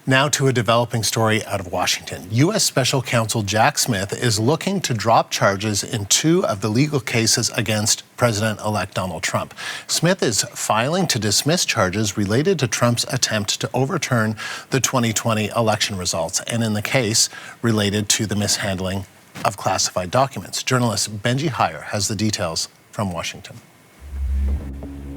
Now to a developing story out of Washington. U.S. Special Counsel Jack Smith is looking to drop charges in 2 of the legal cases against President-elect Donald Trump. Smith is filing to dismiss charges related to Trump's attempt to overturn the 2020 election results, and in the case related to the mishandling of classified documents. Journalist Benji Heyer has the details from Washington.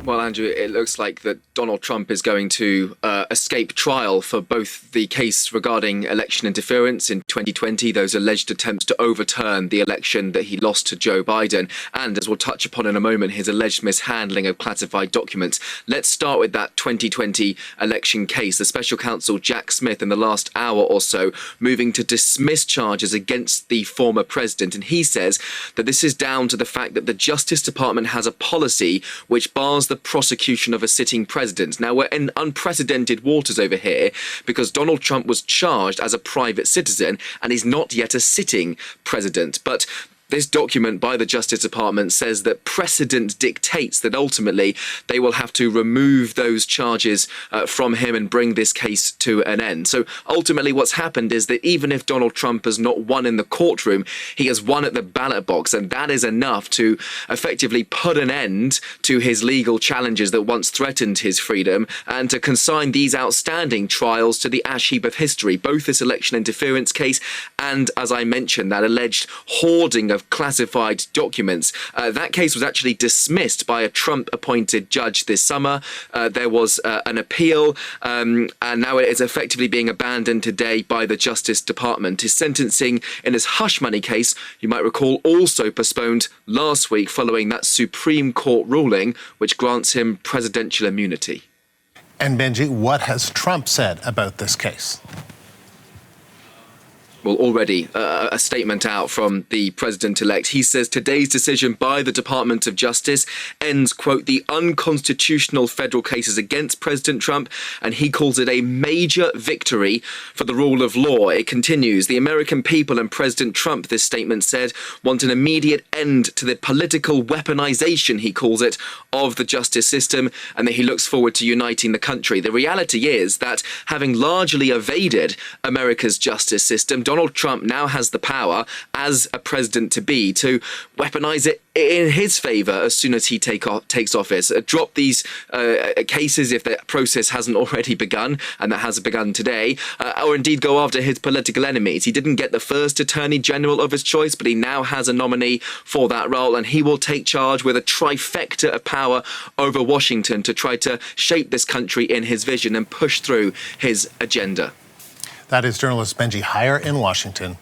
Well, Andrew, it looks like that Donald Trump is going to escape trial for both the case regarding election interference in 2020, those alleged attempts to overturn the election that he lost to Joe Biden, and, as we'll touch upon in a moment, his alleged mishandling of classified documents. Let's start with that 2020 election case. The special counsel Jack Smith, in the last hour or so, moving to dismiss charges against the former president. And he says that this is down to the fact that the Justice Department has a policy which bars the prosecution of a sitting president. Now, we're in unprecedented waters over here because Donald Trump was charged as a private citizen and is not yet a sitting president. But this document by the Justice Department says that precedent dictates that ultimately they will have to remove those charges from him and bring this case to an end. So ultimately what's happened is that even if Donald Trump has not won in the courtroom, he has won at the ballot box, and that is enough to effectively put an end to his legal challenges that once threatened his freedom and to consign these outstanding trials to the ash heap of history, both this election interference case and, as I mentioned, that alleged hoarding of classified documents. That case was actually dismissed by a Trump-appointed judge this summer. There was an appeal, and now it is effectively being abandoned today by the Justice Department. His sentencing in his hush money case, you might recall, also postponed last week following that Supreme Court ruling which grants him presidential immunity. And Benji, what has Trump said about this case? Well, already a statement out from the president-elect. He says today's decision by the Department of Justice ends, quote, the unconstitutional federal cases against President Trump, and he calls it a major victory for the rule of law. It continues, the American people and President Trump, this statement said, want an immediate end to the political weaponization, he calls it, of the justice system, and that he looks forward to uniting the country. The reality is that having largely evaded America's justice system, Donald Trump now has the power as a president-to-be to weaponize it in his favor as soon as he takes office. Drop these cases if the process hasn't already begun, and that has begun today, or indeed go after his political enemies. He didn't get the first attorney general of his choice, but he now has a nominee for that role, and he will take charge with a trifecta of power over Washington to try to shape this country in his vision and push through his agenda. That is journalist Benji Heyer in Washington.